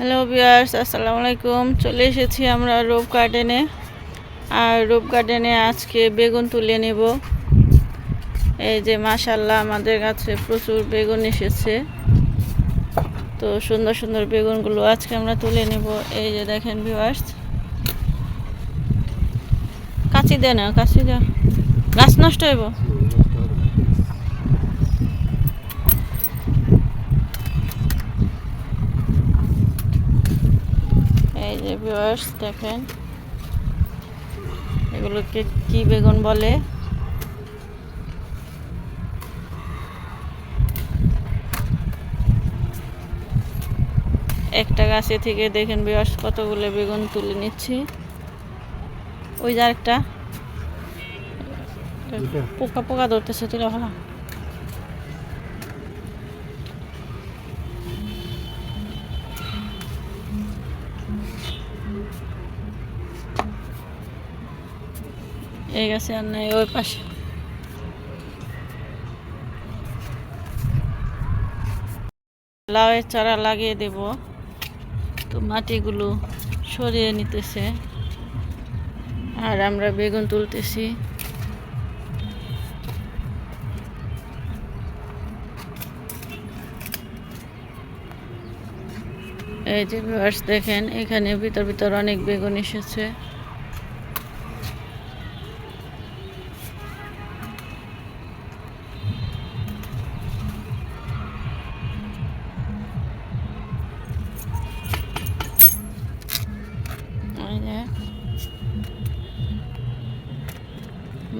Hello viewers, আসসালামু আলাইকুম। চলে এসেছি আমরা রূপ গার্ডেনে। আর রূপ গার্ডেনে আজকে বেগুন তুলে নেব। এই যে মাশাআল্লাহ আমাদের গাছে প্রচুর বেগুন এসেছে। তো সুন্দর সুন্দর বেগুনগুলো আজকে আমরা তুলে নেব। এই যে দেখেন ভিউয়ার্স, কাঁচি দেয় না, কাঁচি দেয়, গাছ নষ্ট হইব। এই যে ভিউয়ার্স দেখেন, এগুলোকে কি বেগুন বলে। একটা গাছে থেকে দেখেন ভিউয়ার্স কতগুলো বেগুন তুলে নিচ্ছি। ওই যে আরেকটা পোকা পোকা ধরতেছে, তুলে ভালো। এই গাছে আর নাই, ওই পাশে। লাউয়ের চারা লাগিয়ে দেব, তো মাটিগুলো সরিয়ে নিতেছে আর আমরা বেগুন তুলতেছি। এই যে ভিউয়ার্স দেখেন, এখানে ভিতর ভিতর অনেক বেগুন এসেছে।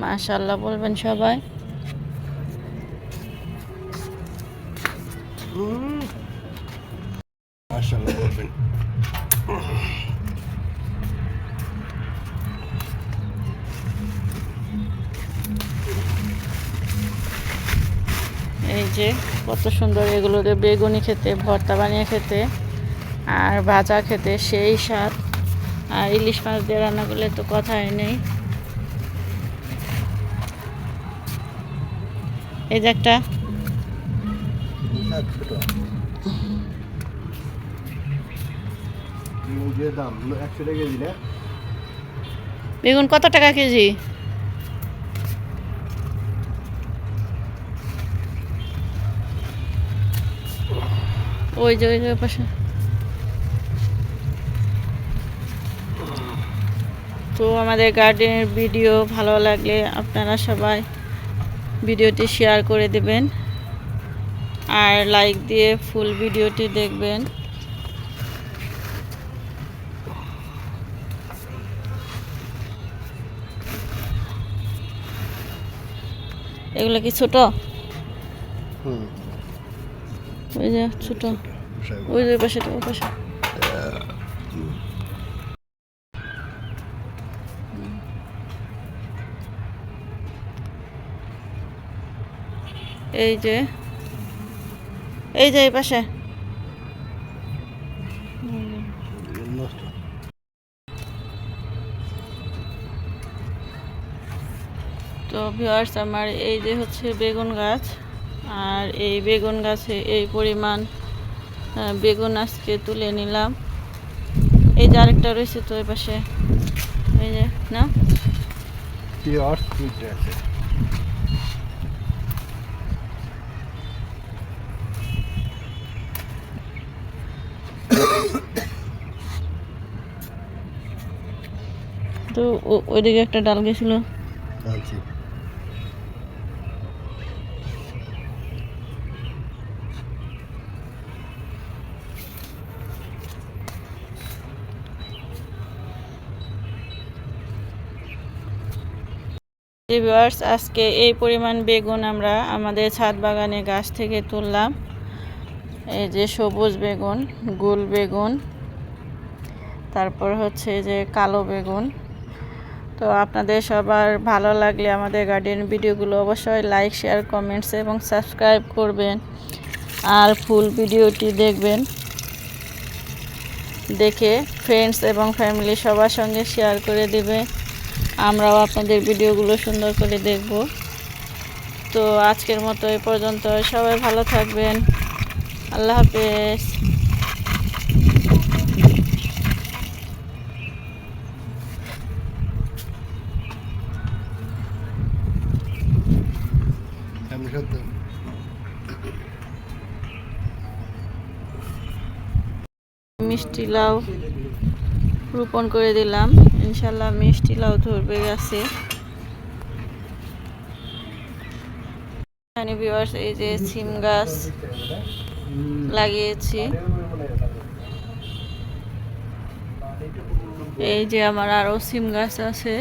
মাশাআল্লাহ বলবেন সবাই। মাশাআল্লাহ বলবেন। এই যে কত সুন্দর, এগুলোকে বেগুনি খেতে, ভর্তা বানিয়ে খেতে আর ভাজা খেতে সেই স্বাদ। আর ইলিশ মাছ দিয়ে রান্না করলে তো কথাই নেই। এই যে একটা বেগুন কত টাকা কেজি? ওই যে পাশে। তো আমাদের গার্ডেনের ভিডিও ভালো লাগলে আপনারা সবাই ভিডিওটি শেয়ার করে দেবেন আর লাইক দিয়ে ফুল ভিডিওটি দেখবেন। এগুলো কি ছোট? ওই যে ছোট, ওই যে পাশে, ওই পাশে। এই যে এই পাশে। তো ভিউয়ার্স, আমার এই যে হচ্ছে বেগুন গাছ, আর এই বেগুন গাছে এই পরিমাণ বেগুন আজকে তুলে নিলাম। এই যে আরেকটা রয়েছে তো ওই পাশে, এই যে না, তো ওইদিকে একটা ডাল গেছিল। ভিউয়ার্স, আজকে এই পরিমাণ বেগুন আমরা আমাদের ছাদ বাগানে গাছ থেকে তুললাম। এই যে সবুজ বেগুন, গোল বেগুন, তারপর হচ্ছে যে কালো বেগুন। তো আপনাদের সবার ভালো লাগলে আমাদের গার্ডেন ভিডিওগুলো অবশ্যই লাইক, শেয়ার, কমেন্টস এবং সাবস্ক্রাইব করবেন আর ফুল ভিডিওটি দেখবেন। দেখে ফ্রেন্ডস এবং ফ্যামিলি সবার সঙ্গে শেয়ার করে দেবে। আমরাও আপনাদের ভিডিওগুলো সুন্দর করে দেখব। তো আজকের মতো এই পর্যন্ত, সবাই ভালো থাকবেন। আল্লাহ হাফেজ। মিষ্টি লাউ রোপণ করে দিলাম, ইনশাল্লাহ মিষ্টি লাউ ধরবে গাছে। এখানে ভিউয়ার্স এই যে সিম গাছ লাগিয়েছি, এই যে আমার আরো সিম গাছ আছে,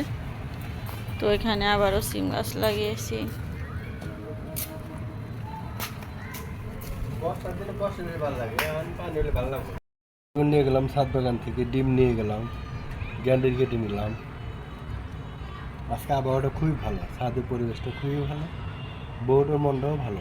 তো এখানে আবারও সিম গাছ লাগিয়েছি। নিয়ে গেলাম ছাদ বাগান থেকে, ডিম নিয়ে গেলাম, গ্যান্ডের কেটে নিলাম। আজকে আবহাওয়াটা খুবই ভালো, ছাদের পরিবেশটা খুবই ভালো, বউটার মনটাও ভালো।